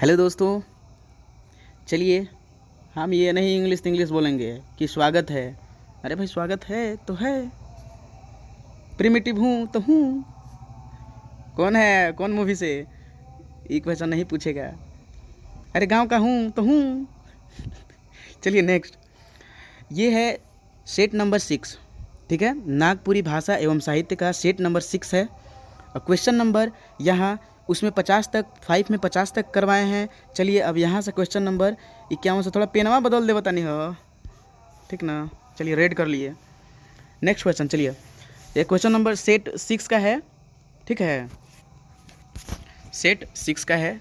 Hello दोस्तों, चलिए हम ये नहीं इंग्लिश बोलेंगे कि स्वागत है। अरे भाई स्वागत है तो है, प्रिमिटिव हूँ तो हूँ। कौन है, कौन मूवी से? एक क्वेश्चन नहीं पूछेगा। अरे गांव का हूँ तो हूँ। चलिए नेक्स्ट, ये है सेट नंबर 6। ठीक है, नागपुरी भाषा एवं साहित्य का सेट नंबर 6 है। और क्वेश्चन नंबर यहाँ उसमें 50 तक, 5 में 50 तक करवाए हैं। चलिए अब यहाँ से क्वेश्चन नंबर 51 से थोड़ा पेनवा बदल दे, बतानी हो ठीक ना। चलिए रेड कर लिए। नेक्स्ट क्वेश्चन, चलिए ये क्वेश्चन नंबर सेट 6 का है। ठीक है, सेट 6 का है।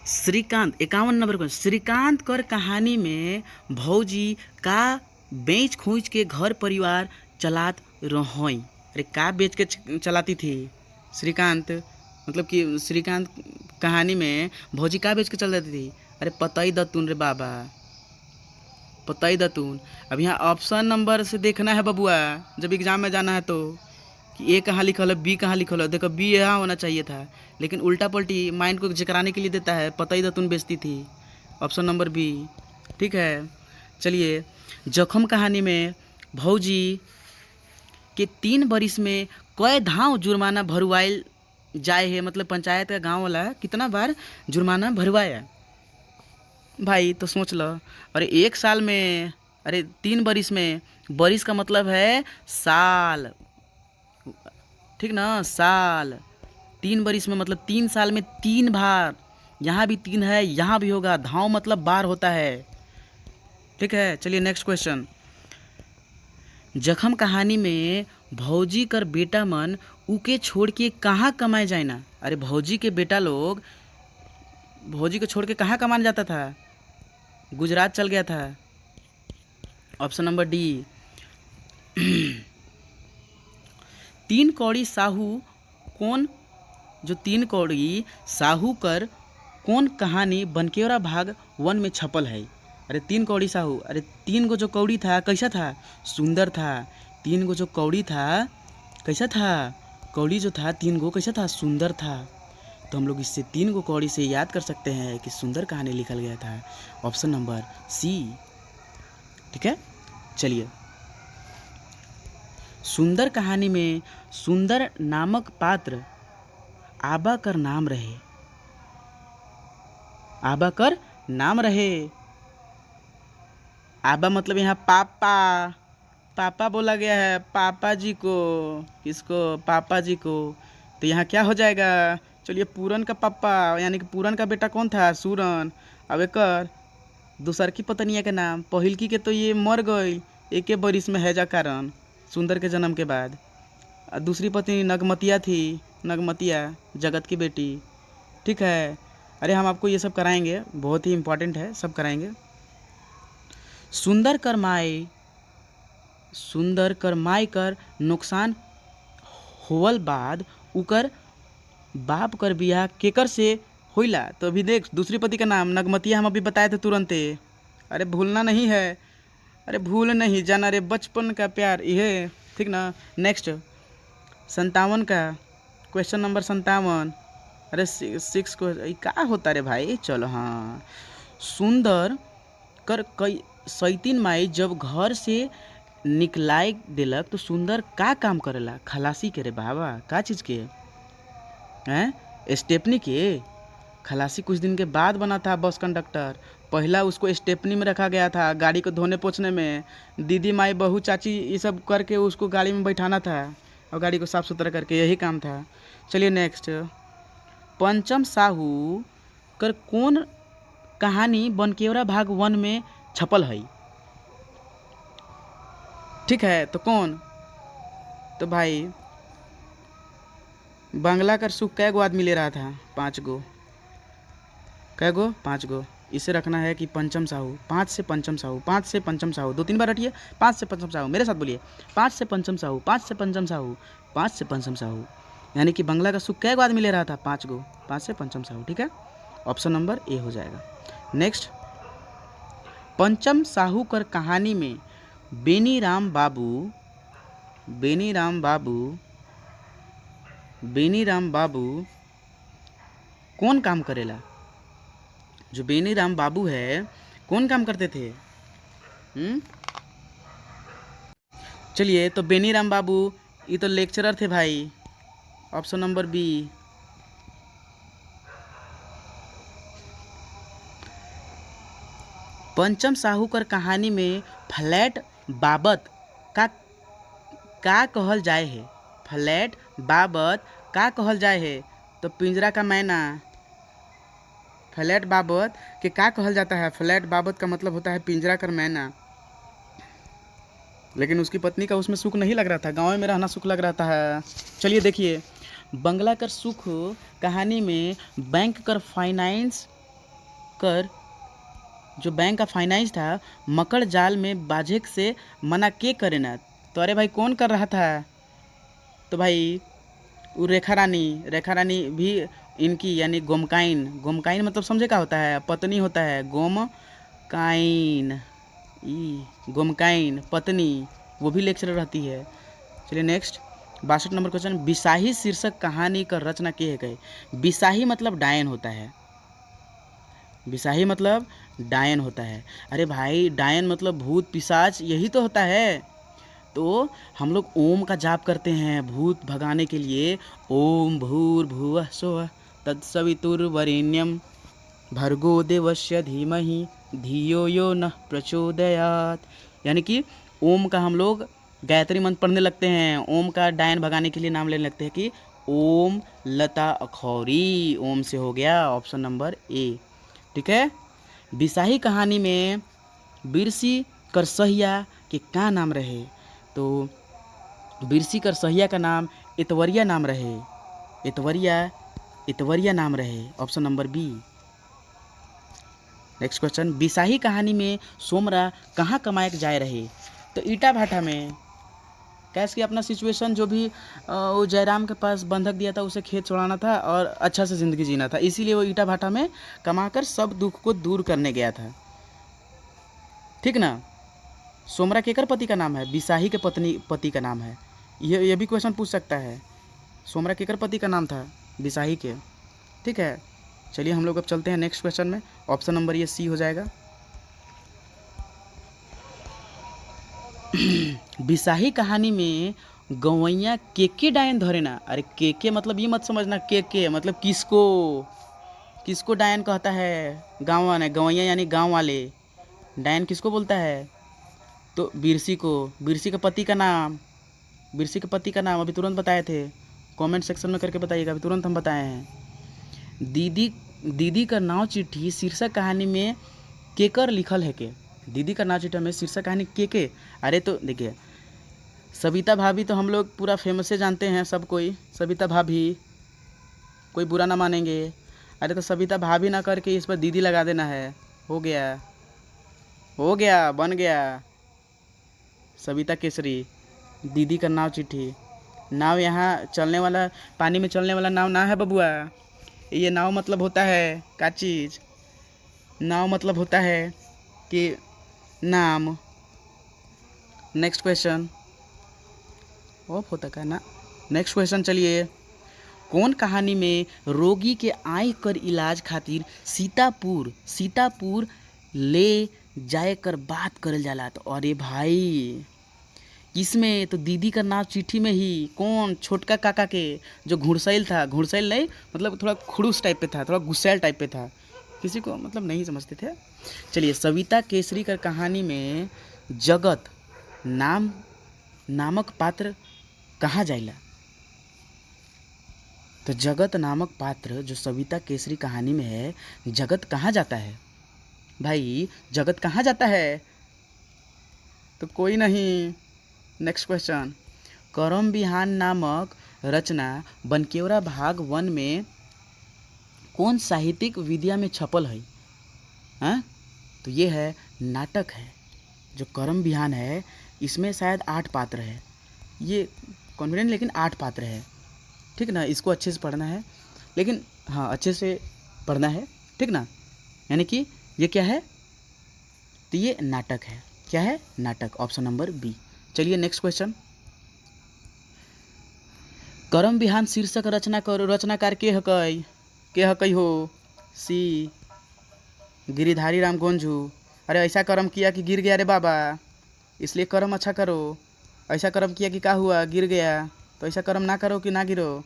Shrikant, 51 number question. श्रीकांत कर कहानी में भौजी का बेच खोज के घर परिवार चलात रहोई। अरे का बेच के चलाती थी श्रीकांत? मतलब कि श्रीकांत कहानी में भौजी का बेच के चल जाती थी? अरे पता ही दतून रे बाबा, पता ही दतून। अब यहाँ ऑप्शन नंबर से देखना है बबुआ, जब एग्जाम में जाना है तो, कि ए कहाँ लिखल है, बी कहाँ लिखल है। देखो बी यहाँ होना चाहिए था, लेकिन उल्टा पलटी माइंड को जिकराने के लिए देता है। पता ही दतून बेचती थी, ऑप्शन नंबर बी। ठीक है, चलिए जखम कहानी में भौजी के 3 बरिस में कई धाव जुर्माना भरवाइल जाए है। मतलब पंचायत का गांव वाला कितना बार जुर्माना भरवाया भाई, तो सोच लो। अरे 1 साल में, अरे 3 बरिस में, बरिस का मतलब है साल, ठीक ना, साल। 3 बरिस में मतलब 3 साल में 3 बार। यहाँ भी 3 है, यहाँ भी होगा। धाव मतलब बार होता है। ठीक है, चलिए नेक्स्ट क्वेश्चन। जखम कहानी में भौजी कर बेटा मन उके छोड़ के कहाँ कमाए जाए ना। अरे भौजी के बेटा लोग भौजी को छोड़ के कहाँ कमाने जाता था? गुजरात चल गया था, ऑप्शन नंबर डी। 3 कौड़ी साहू कौन, जो 3 कौड़ी साहू कर कौन कहानी बनकेवरा भाग 1 में छपल है? अरे 3 कौड़ी साहू, अरे 3 गो जो कौड़ी था कैसा था? सुंदर था। 3 गो जो कौड़ी था कैसा था? कौड़ी जो था 3 गो कैसा था? सुंदर था। तो हम लोग इससे 3 गो कौड़ी से याद कर सकते हैं कि सुंदर कहानी लिखल गया था, ऑप्शन नंबर सी। ठीक है, चलिए सुंदर कहानी में सुंदर नामक पात्र आबा कर नाम रहे। आबा कर नाम रहे। आबा मतलब यहाँ पापा, पापा बोला गया है, पापा जी को। किसको? पापा जी को। तो यहाँ क्या हो जाएगा? चलिए पूरन का पापा, यानी कि पूरन का बेटा कौन था? सूरन। अब एकर दूसर की पत्निया के नाम, पहिलकी के तो ये मर गई एके बरिस में हैजा कारण, सुंदर के जन्म के बाद। दूसरी पत्नी नगमतिया थी, नगमतिया जगत की बेटी। ठीक है, अरे हम आपको ये सब कराएंगे, बहुत ही इम्पोर्टेंट है, सब कराएंगे। सुंदर कर माई कर नुकसान होवल बाद उकर बाप कर बियाह केकर से होइला? तो अभी देख, दूसरी पति का नाम नगमतिया हम अभी बताए थे तुरंते। अरे भूलना नहीं है, अरे भूल नहीं जाना रे, बचपन का प्यार ये, ठीक ना। नेक्स्ट 57 का क्वेश्चन नंबर 57। अरे 6 को क्या होता रे भाई? चलो हाँ, सुंदर कर कई 37 माई जब घर से निकलाई दिलक तो सुंदर का काम करेला? खलासी के रे बाबा, का चीज़ के हैं? स्टेपनी के। खलासी कुछ दिन के बाद बना था बस कंडक्टर। पहला उसको स्टेपनी में रखा गया था, गाड़ी को धोने पोछने में। दीदी माई बहू चाची ये सब करके उसको गाड़ी में बैठाना था और गाड़ी को साफ सुथरा करके, यही काम था। चलिए नेक्स्ट, पंचम साहू कर कौन कहानी बनकेवरा भाग 1 में छपल है? ठीक है, तो कौन? तो भाई बांग्ला कर सुख कै गो आदमी ले रहा था? 5 गो। कै गो? 5 गो। इसे रखना है कि पंचम साहू, 5 से पंचम साहू, 5 से पंचम साहू, 2-3 बार रटिए। 5 से पंचम साहू, मेरे साथ बोलिए, 5 से पंचम साहू, 5 से पंचम साहू, 5 से पंचम साहू। यानी कि बंगला का सुख कै गो आदमी ले रहा था? 5 गो। 5 से पंचम साहू। ठीक है, ऑप्शन नंबर ए हो जाएगा। नेक्स्ट, पंचम साहू कर कहानी में बेनीराम बाबू, बेनीराम बाबू कौन काम करेला? जो बेनीराम बाबू है कौन काम करते थे? चलिए, तो बेनीराम बाबू ये तो लेक्चरर थे भाई। Option number B. पंचम साहूकर कहानी में फ्लैट बाबत का कहल जाए है? फ्लैट बाबत का कहल जाए है? तो पिंजरा का मैना। फ्लैट बाबत के का कहल जाता है? फ्लैट बाबत का मतलब होता है पिंजरा का मैना। लेकिन उसकी पत्नी का उसमें सुख नहीं लग रहा था, गाँव में रहना सुख लग रहा था। चलिए देखिए, बंगला कर सुख कहानी में बैंक कर फाइनेंस कर जो बैंक का फाइनेंस था मकड़ जाल में बाझे से मना के करे ना। तो अरे भाई कौन कर रहा था? तो भाई वो रेखा रानी भी इनकी यानी गोमकाइन मतलब समझे क्या होता है? पत्नी होता है गोमकाइन पत्नी, वो भी लेक्चरर रहती है। चलिए नेक्स्ट 62 नंबर क्वेश्चन। बिसाही शीर्षक कहानी का रचना किए गए। बिसाही मतलब डायन होता है। बिसाही मतलब डायन होता है। अरे भाई डायन मतलब भूत पिशाच, यही तो होता है। तो हम लोग ओम का जाप करते हैं भूत भगाने के लिए। ओम भूर्भुवः स्वः तत्सवितुर्वरेण्यम भर्गो देवस्य धीमहि धियो यो नः प्रचोदयात्। यानी कि ओम का हम लोग गायत्री मंत्र पढ़ने लगते हैं। ओम का डायन भगाने के लिए नाम लेने लगते हैं कि ओम लता अखौरी। ओम से हो गया ऑप्शन नंबर ए। ठीक है। बिसाही कहानी में बिरसी करसहिया के क्या नाम रहे? तो बिरसी करसहिया का नाम इतवरिया नाम रहे। इतवरिया नाम रहे। Option number B. Next question. Bisahi कहानी में सोमरा कहाँ कमाए जाए रहे? तो ईटा भाटा में। कैसे कि अपना सिचुएशन जो भी वो जयराम के पास बंधक दिया था उसे खेत छोड़ाना था और अच्छा से ज़िंदगी जीना था, इसीलिए वो ईटा भाटा में कमाकर सब दुख को दूर करने गया था। ठीक ना। सोमरा केकर पति का नाम है? बिसाही के पति का नाम है। ये भी क्वेश्चन पूछ सकता है। सोमरा केकर पति का नाम था? बिसाही के। ठीक है। चलिए हम लोग अब चलते हैं नेक्स्ट क्वेश्चन में। ऑप्शन नंबर ये सी हो जाएगा। बिसाही कहानी में गवैया के डायन धरे ना। अरे के मतलब ये मत समझना के मतलब किसको डायन कहता है? गाँव वाले गवैया यानी गाँव वाले। डायन किसको बोलता है? तो बिरसी को। बिरसी के पति का नाम अभी तुरंत बताए थे। कमेंट सेक्शन में करके बताइएगा, अभी तुरंत हम बताए हैं। दीदी का नाव चिट्ठी शीर्षक कहानी में केकर लिखल है के? दीदी का नाव चिट्ठी में शीर्षक कहानी के? अरे तो देखिए, सविता भाभी तो हम लोग पूरा फेमस से जानते हैं सब कोई। सविता भाभी, कोई बुरा ना मानेंगे। अरे तो सविता भाभी ना करके इस पर दीदी लगा देना है। हो गया बन गया सविता केसरी। दीदी का नाव चिट्ठी। नाव यहाँ चलने वाला, पानी में चलने वाला नाव ना है बबुआ। ये नाव मतलब होता है क्या चीज़? नाव मतलब होता है कि नाम। नेक्स्ट क्वेश्चन ऑफ होता का ना। नेक्स्ट क्वेश्चन चलिए। कौन कहानी में रोगी के आँख कर इलाज खातिर सीतापुर ले जाए कर बात करल जाला? तो अरे भाई इसमें तो दीदी का नाम चिट्ठी में ही कौन छोटका काका के जो घुड़सैल था, घुड़सैल नहीं मतलब थोड़ा खुड़ूस टाइप पे था, थोड़ा गुस्सैल टाइप पे था, किसी को मतलब नहीं समझते थे। चलिए, सविता केसरी का कहानी में जगत नामक पात्र कहाँ जाइला? तो जगत नामक पात्र जो सविता केसरी कहानी में है, जगत कहाँ जाता है भाई? जगत कहाँ जाता है? तो कोई नहीं। Next question. करम बिहान नामक रचना बनकेवरा भाग 1 में कौन साहित्यिक विद्या में छपल है? हाँ, तो ये है नाटक है। जो करम बिहान है इसमें शायद 8 पात्र है। ये कॉन्फिडेंट लेकिन 8 पात्र है। ठीक ना। इसको अच्छे से पढ़ना है, लेकिन हाँ अच्छे से पढ़ना है। ठीक ना। यानी कि ये क्या है? तो ये नाटक है। क्या है? नाटक। Option number B. चलिए नेक्स्ट क्वेश्चन। करम बिहान शीर्षक रचनाकार के के ह कई हो? सी गिरिधारी राम गोंझू। अरे ऐसा कर्म किया कि गिर गया रे बाबा, इसलिए कर्म अच्छा करो। ऐसा कर्म किया कि क्या हुआ? गिर गया। तो ऐसा कर्म ना करो कि ना गिरो।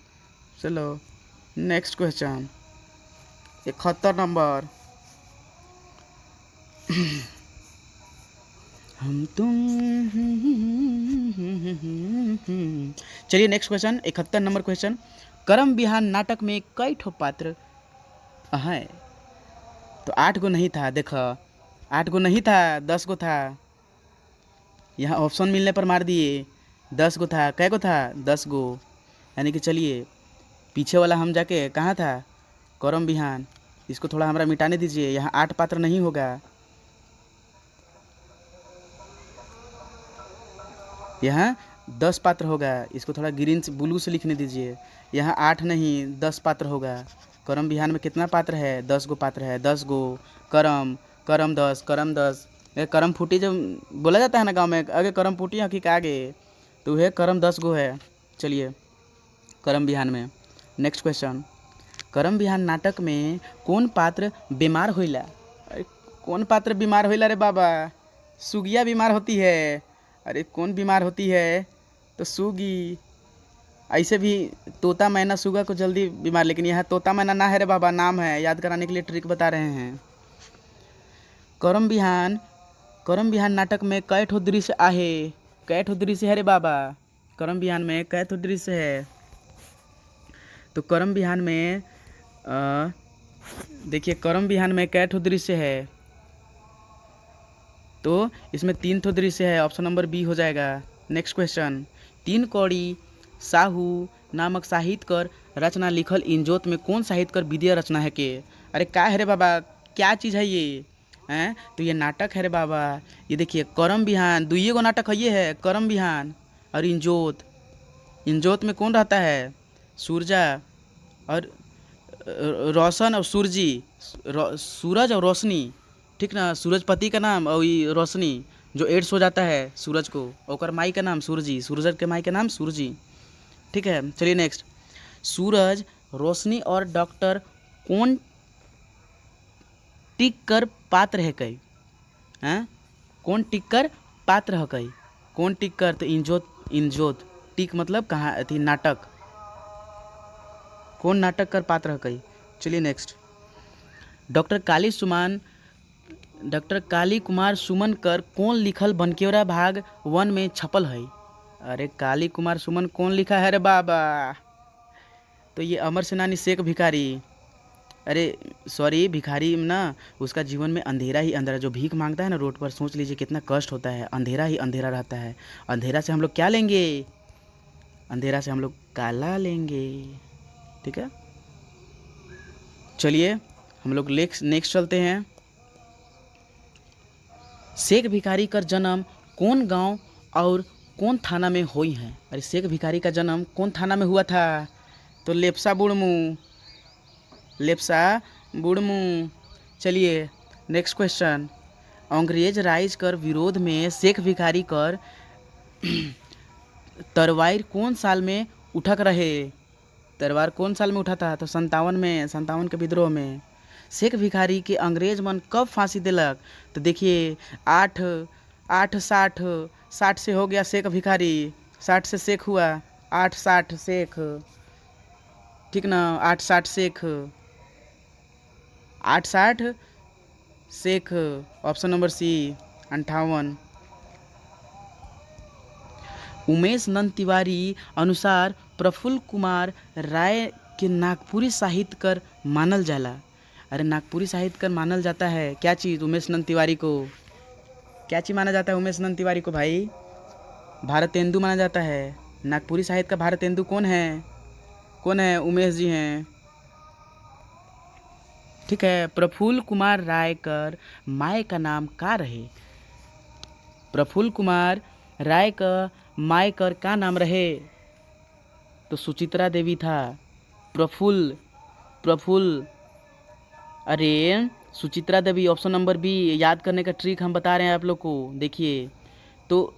चलो नेक्स्ट क्वेश्चन 71 नंबर। हम तुम। चलिए नेक्स्ट क्वेश्चन 71 नंबर क्वेश्चन। करम बिहान नाटक में कई ठो पात्र हैं? तो 8 गो नहीं था, देखो 8 गो नहीं था, 10 गो था। यहाँ ऑप्शन मिलने पर मार दिए। 10 गो था, कै गो था? 10 गो। यानी कि चलिए पीछे वाला हम जाके कहाँ था? करम बिहान। इसको थोड़ा हमरा मिटाने दीजिए, यहाँ 8 पात्र नहीं होगा, यहाँ 10 पात्र होगा। इसको थोड़ा ग्रीन से ब्लू से लिखने दीजिए। यहाँ 8 नहीं 10 पात्र होगा। करम बिहान में कितना पात्र है? 10 गो पात्र है। 10 गो करम, करम 10, करम 10। करम फूटी जब बोला जाता है ना गांव में, आगे करम फूटी हकी आगे, तो वह करम 10 गो है। चलिए करम बिहान में नेक्स्ट क्वेश्चन। करम बिहान नाटक में कौन पात्र बीमार होइला? अरे कौन पात्र बीमार होइला रे बाबा? सुगिया बीमार होती है। अरे कौन बीमार होती है? तो सुगी। ऐसे भी तोता मैना सुगा को जल्दी बीमार, लेकिन यहाँ तोता मैना ना है रे बाबा, नाम है। याद कराने के लिए ट्रिक बता रहे हैं। करम बिहान नाटक में कै ठो दृश्य आहे? कै ठो दृश्य है रे बाबा? करम बिहान में कै ठो दृश्य है? तो करम बिहान में देखिए करम बिहान में कै ठो दृश्य है? तो इसमें 3 ठो दृश्य है। ऑप्शन नंबर बी हो जाएगा। Next question. 3 कौड़ी साहू नामक साहित्यकर रचना लिखल इंजोत में कौन साहित्यकर विद्या रचना है के? अरे क्या है रे बाबा, क्या चीज़ है ये? हैं तो ये नाटक है रे बाबा। ये देखिए करम बिहान, दुइये गो नाटक है, ये है करम बिहान और इंजोत। इंजोत में कौन रहता है? सूरजा और रोशन और सूरजी, सूरज और रोशनी, ठीक ना? सूरजपति का नाम और ये रोशनी जो एड्स हो जाता है सूरज को, और माई का नाम सूरजी, सूरज के माई का नाम सूरजी, ठीक है। चलिए नेक्स्ट। सूरज, रोशनी और डॉक्टर कौन टिक कर पात्र है कई? हैं कौन टिक कर पात्र है कई? कौन टिक कर? तो इंजोत टिक मतलब कहाँ थी? नाटक। कौन नाटक कर पात्र है कई? चलिए नेक्स्ट। डॉक्टर काली कुमार सुमन कर कौन लिखल बनकेवरा भाग 1 में छपल है? अरे काली कुमार सुमन कौन लिखा है रे बाबा? तो ये अमर सेनानी शेख भिखारी। अरे सॉरी, भिखारी ना, उसका जीवन में अंधेरा ही अंधेरा, जो भीख मांगता है ना रोड पर, सोच लीजिए कितना कष्ट होता है। अंधेरा ही अंधेरा रहता है। अंधेरा से हम लोग क्या लेंगे? अंधेरा से हम लोग काला लेंगे, ठीक है। चलिए हम लोग नेक्स्ट चलते हैं। शेख भिखारी का जन्म कौन गांव और कौन थाना में हुई है? अरे शेख भिखारी का जन्म कौन थाना में हुआ था? तो लेप्सा बुड़मू। चलिए नेक्स्ट क्वेश्चन। अंग्रेज राज कर विरोध में शेख भिखारी कर तरवार कौन साल में उठक रहे? तरवार कौन साल में उठा था? तो 57 के विद्रोह में। शेख भिखारी के अंग्रेज मन कब फांसी दिलक? तो देखिए 60 से हो गया शेख भिखारी, 60 से शेख हुआ, 860 शेख, ठीक ना? 860 Sheikh, 860 Sheikh. Option number C 58। Umesh Nand Tiwari अनुसार प्रफुल्ल कुमार राय के नागपुरी साहित्यकर मानल जाला। अरे नागपुरी साहित्यकर मानल जाता है क्या चीज़? उमेश नंद तिवारी को क्या चीज़ माना जाता है? उमेश नंद तिवारी को भाई भारतेंदु माना जाता है। नागपुरी साहित्य का भारतेंदु कौन है? कौन है? उमेश जी हैं, ठीक है। प्रफुल्ल कुमार रायकर माय का नाम का रहे? प्रफुल्ल कुमार राय का माय कर का नाम रहे? तो सुचित्रा देवी था। प्रफुल्ल अरे सुचित्रा देवी, ऑप्शन नंबर बी। याद करने का ट्रिक हम बता रहे हैं आप लोग को, देखिए। तो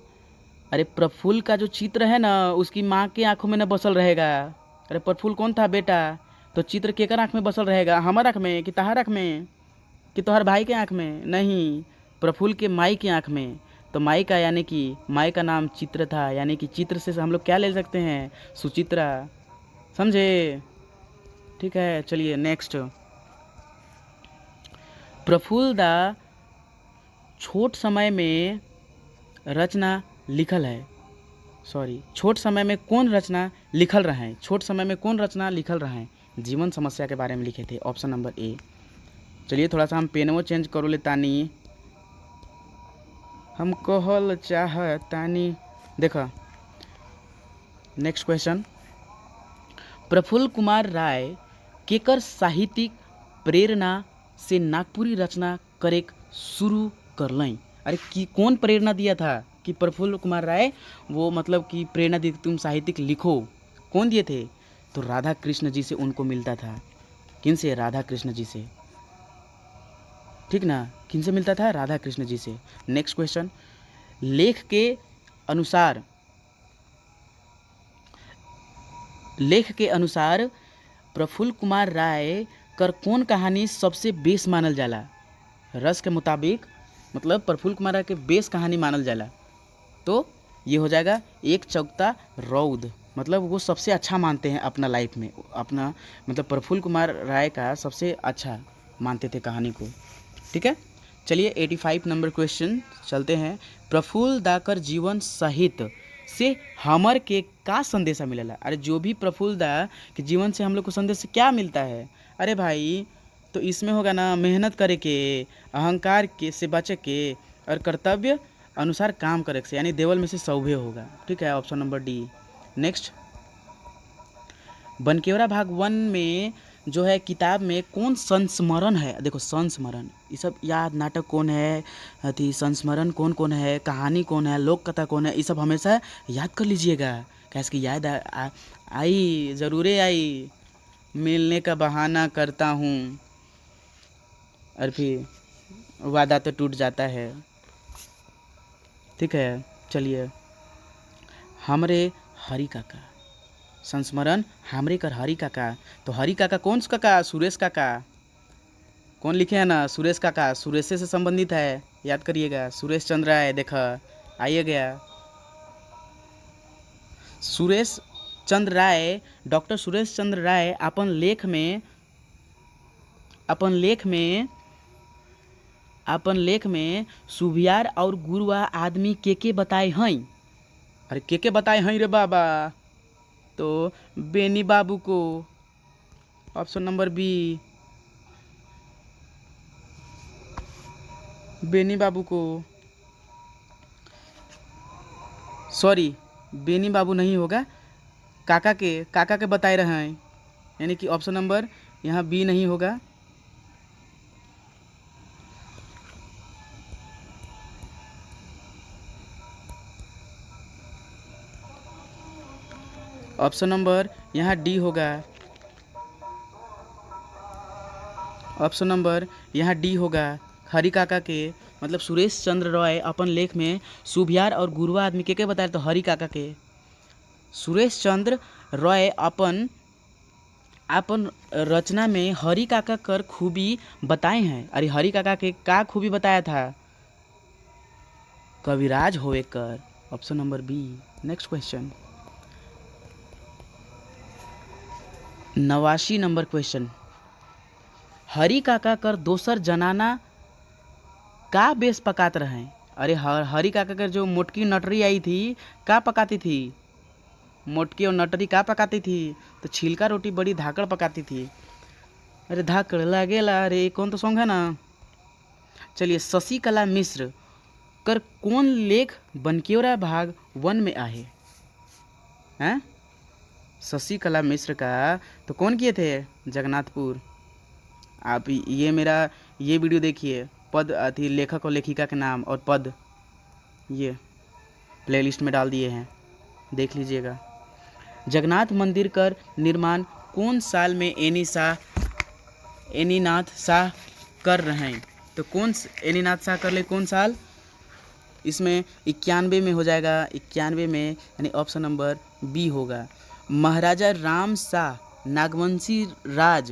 अरे प्रफुल्ल का जो चित्र है ना, उसकी माँ के आंखों में न बसल रहेगा। अरे प्रफुल्ल कौन था बेटा? तो चित्र केकर आँख में बसल रहेगा, हमार आँख में कि तहार आँख में कि तोहर भाई के आँख में? नहीं, प्रफुल्ल के माई की आँख में। तो माई का यानी कि माई का नाम चित्र था, यानी कि चित्र से हम लोग क्या ले सकते हैं, सुचित्रा। समझे? ठीक है, चलिए नेक्स्ट। प्रफुल्ल दा छोट समय में रचना लिखल है, सॉरी, छोट समय में कौन रचना लिखल रहे हैं, छोट समय में कौन रचना लिखल रहे हैं? जीवन समस्या के बारे में लिखे थे, ऑप्शन नंबर ए। चलिए थोड़ा सा हम पेनवो चेंज करो ले तानी, हम कहल चाहतानी। देखा नेक्स्ट क्वेश्चन, प्रफुल्ल कुमार राय केकर साहित्यिक प्रेरणा से नागपुरी रचना करेक शुरू करलई? अरे कि कौन प्रेरणा दिया था कि प्रफुल्ल कुमार राय वो मतलब कि प्रेरणा दी तुम साहित्यिक लिखो, कौन दिए थे? तो राधा कृष्ण जी से उनको मिलता था। किन से? राधा कृष्ण जी से, ठीक ना, किन से मिलता था? राधा कृष्ण जी से। नेक्स्ट क्वेश्चन, लेख के अनुसार प्रफुल्ल कुमार राय कर कौन कहानी सबसे बेस मानल जाला? रस के मुताबिक मतलब प्रफुल्ल कुमार राय के बेस कहानी मानल जाला, तो ये हो जाएगा एक चौकता रौद, मतलब वो सबसे अच्छा मानते हैं अपना लाइफ में, अपना मतलब प्रफुल्ल कुमार राय का सबसे अच्छा मानते थे कहानी को। ठीक है, चलिए 85 नंबर क्वेश्चन चलते हैं। प्रफुल्ल दाकर जीवन साहित्य से हमर के का संदेशा मिलेला? अरे जो भी प्रफुल्ल दा के जीवन से हम लोग को संदेश क्या मिलता है? अरे भाई तो इसमें होगा ना, मेहनत करे के, अहंकार के से बचे के और कर्तव्य अनुसार काम करे से, यानी देवल में से सौभे होगा। ठीक है, ऑप्शन नंबर डी। नेक्स्ट, बनकेवरा भाग 1 में जो है किताब में कौन संस्मरण है? देखो संस्मरण, ये सब याद, नाटक कौन है, अथी संस्मरण कौन कौन है, कहानी कौन है, लोक कथा कौन है, ये सब हमेशा याद कर लीजिएगा, कैसे कि याद आई ज़रूरे आई, मिलने का बहाना करता हूँ और फिर वादा तो टूट जाता है। ठीक है, चलिए, हमरे हरि काका, संस्मरण हमरे कर हरि काका। तो हरि काका कौन सा काका? सुरेश काका। कौन लिखे हैं ना? सुरेश काका, सुरेश से संबंधित है, याद करिएगा। सुरेश चंद्र राय, देखा आइए गया सुरेश चंद्र राय, डॉक्टर सुरेश चंद्र राय अपन लेख में सुबियार और गुरुआ आदमी के बताए हैं? अरे के बताए हैं रे बाबा? तो बेनी बाबू को, ऑप्शन नंबर बी, बेनी बाबू को, सॉरी बेनी बाबू नहीं होगा, काका के बताए रहे हैं, यानी कि ऑप्शन नंबर यहाँ बी नहीं होगा। ऑप्शन नंबर यहाँ डी होगा, ऑप्शन नंबर यहाँ डी होगा। हरि काका के मतलब सुरेश चंद्र रॉय अपन लेख में सुबियार और गुरुआ आदमी के बताए? तो हरि काका के। सुरेश चंद्र रॉय अपन रचना में हरि काका कर खूबी बताए हैं। अरे हरि काका के का खूबी बताया था? कविराज होवे कर, option number B. Next question, 89 number question, Hari काका कर दोसर जनाना का बेस पकात रहे? अरे हरि काका कर जो मोटकी नटरी आई थी का पकाती थी? मोटकी और नटरी का पकाती थी? तो छिलका रोटी बड़ी धाकड़ पकाती थी। अरे धाकड़ लागेला, अरे कौन तो सॉन्ग है ना। चलिए, शशिकला मिश्र कर कौन लेख बनकेवरा भाग 1 में आहे? हैं? शशिकला मिश्र का तो कौन किए थे? जगन्नाथपुर। आप ये वीडियो देखिए, पद अथी लेखक और लेखिका के नाम और पद ये प्लेलिस्ट में डाल दिए हैं, देख लीजिएगा। जगन्नाथ मंदिर कर निर्माण कौन साल में एनीनाथ शाह कर रहे हैं? तो कौन एनीनाथ शाह कर ले, कौन साल? इसमें 91 में हो जाएगा, 91 में, यानी ऑप्शन नंबर बी होगा। महाराजा राम शाह नागवंशी राज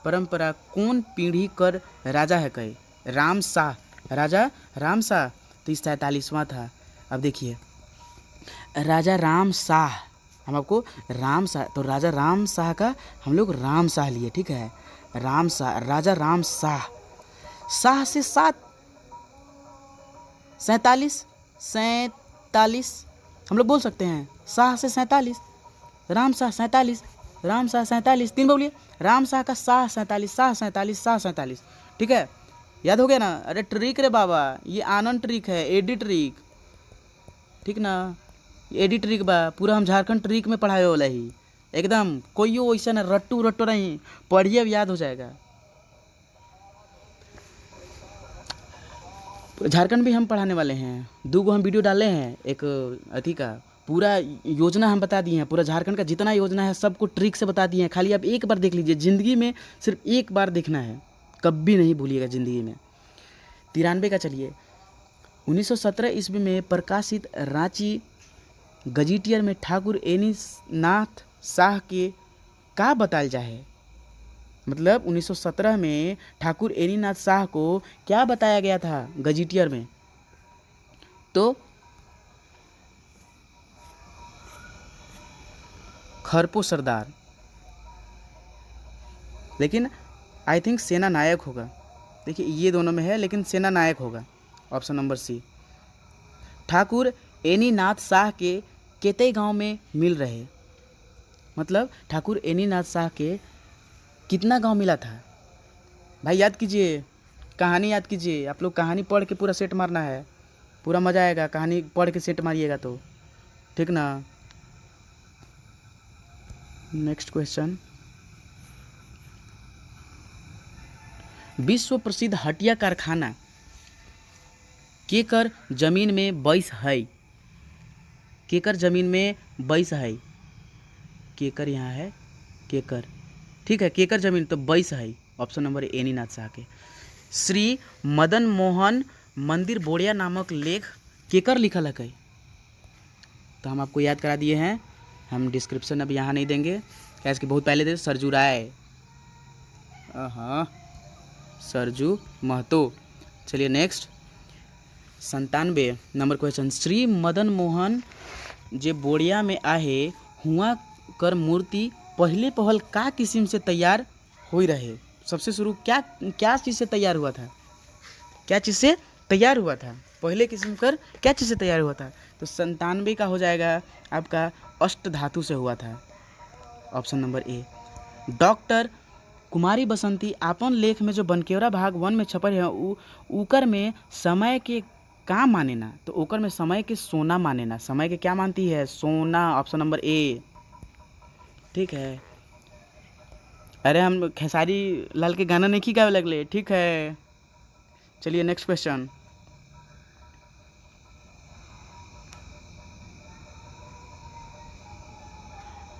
परंपरा कौन पीढ़ी कर राजा है कहे? राम शाह, राजा राम शाह, तो इस 47वां था। अब देखिए राजा राम शाह, हम आपको राम शाह, तो राजा राम शाह का हम लोग राम शाह लिए, ठीक है। राम शाह, राजा राम शाह, शाह से 47 हम लोग बोल सकते हैं। शाह से 47, राम शाह 47, राम शाह 47, 3 बोलिए। राम शाह का शाह 47, शाह 47, शाह 47, ठीक है। याद हो गया ना? अरे ट्रिक रे बाबा, ये आनंद ट्रिक है, एडी ट्रिक, ठीक ना। एडी ट्रिक बा, पूरा हम झारखंड ट्रिक में पढ़ाए वाला ही एकदम, कोई वैसा ना रट्टू रट्टू नहीं, पढ़िए अब याद हो जाएगा। झारखंड भी हम पढ़ाने वाले हैं, 2 गो हम वीडियो डाले हैं, एक अथी का पूरा योजना हम बता दिए हैं, पूरा झारखंड का जितना योजना है सबको ट्रिक से बता दिए हैं। खाली आप एक बार देख लीजिए, ज़िंदगी में सिर्फ एक बार देखना है, कभी नहीं भूलिएगा ज़िंदगी में। 93 का चलिए, 1917 ईस्वी में प्रकाशित रांची गजीटियर में ठाकुर एनी नाथ शाह के का बताल जाए? मतलब 1917 में ठाकुर एनी नाथ शाह को क्या बताया गया था गजीटियर में? तो खरपो सरदार, लेकिन आई थिंक सेना नायक होगा। देखिए ये दोनों में है, लेकिन सेना नायक होगा, option number C. Thakur Ani Nath Shah के केतई गांव में मिल रहे, मतलब ठाकुर एनी नाथ शाह के कितना गांव मिला था? भाई याद कीजिए, कहानी याद कीजिए, आप लोग कहानी पढ़ के पूरा सेट मारना है, पूरा मज़ा आएगा कहानी पढ़ के सेट मारिएगा तो, ठीक ना। नेक्स्ट क्वेश्चन, विश्व प्रसिद्ध हटिया कारखाना केकर जमीन में बैस है? केकर जमीन में बैस है? केकर यहाँ है, केकर, ठीक है, केकर जमीन तो बैस है, option number any Nath Shah के। श्री मदन मोहन मंदिर बोड़िया नामक लेख केकर लिखल है कई? तो हम आपको याद करा दिए हैं, हम डिस्क्रिप्शन अब यहाँ नहीं देंगे, कैसे कि बहुत पहले थे, सरजू राय, हाँ सरजू महतो। चलिए next 97 number question, Shri Madan Mohan जे बोड़िया में आहे हुआ कर मूर्ति पहले पहल का किस्म से तैयार हो रहे? सबसे शुरू क्या चीज़ से तैयार हुआ था? क्या चीज़ से तैयार हुआ था? पहले किस्म कर क्या चीज़ से तैयार हुआ था? तो 97 का हो जाएगा आपका अष्ट धातु से हुआ था, ऑप्शन नंबर ए। डॉक्टर कुमारी बसंती आपन लेख में जो बनकेवरा भाग 1 में छपल है उकर में समय के का माने ना? तो ओकर में समय के सोना माने ना, समय के क्या मानती है? सोना, ऑप्शन नंबर ए, ठीक है। अरे हम खेसारी लाल के गाना नहीं गावे लगले, ठीक है। चलिए नेक्स्ट क्वेश्चन,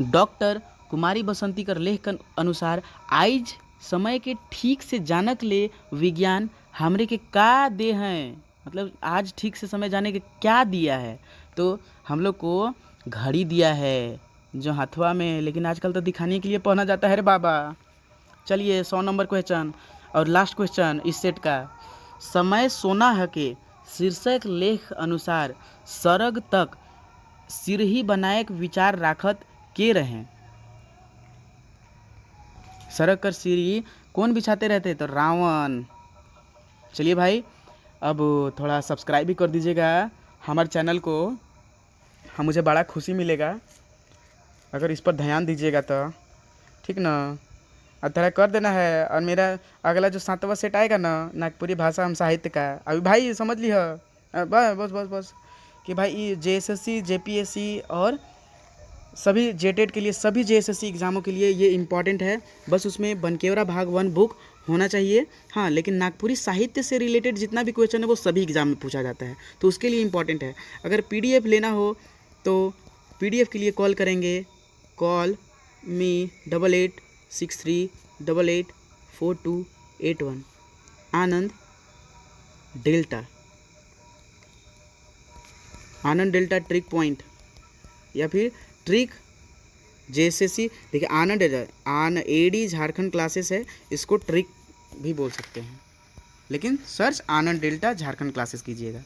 डॉक्टर कुमारी बसंती कर लेख के अनुसार आज समय के ठीक से जानक ले विज्ञान हमरे के का दे हैं? मतलब आज ठीक से समय जाने के क्या दिया है? तो हम लोग को घड़ी दिया है जो हथवा में, लेकिन आजकल तो दिखाने के लिए पहना जाता है रे बाबा। चलिए 100 नंबर क्वेश्चन और लास्ट क्वेश्चन इस सेट का, समय सोना है के शीर्षक लेख अनुसार सरग तक सिरही बनायक विचार राखत के रहे? सरग कर सीढ़ी कौन बिछाते रहते? तो रावण। चलिए भाई अब थोड़ा सब्सक्राइब भी कर दीजिएगा हमारे चैनल को, हम मुझे बड़ा खुशी मिलेगा अगर इस पर ध्यान दीजिएगा तो, ठीक ना। और थोड़ा कर देना है, और मेरा अगला जो 7वां सेट आएगा ना नागपुरी भाषा एवं साहित्य का, अभी भाई समझ लिया बस बस बस बस कि भाई JSSC JPSC और सभी जेटेट के लिए, सभी JSSC एग्ज़ामों के लिए ये इम्पॉर्टेंट है। बस उसमें बनकेवरा भाग 1 बुक होना चाहिए, हाँ, लेकिन नागपुरी साहित्य से रिलेटेड जितना भी क्वेश्चन है वो सभी एग्ज़ाम में पूछा जाता है, तो उसके लिए इम्पॉर्टेंट है। अगर PDF लेना हो तो PDF के लिए कॉल करेंगे, कॉल मी 8863884281, आनंद डेल्टा ट्रिक पॉइंट, या फिर ट्रिक जेएसएससी देखिए आनंद एडी झारखंड क्लासेस है, इसको ट्रिक भी बोल सकते हैं, लेकिन सर्च आनंद डेल्टा झारखंड क्लासेस कीजिएगा।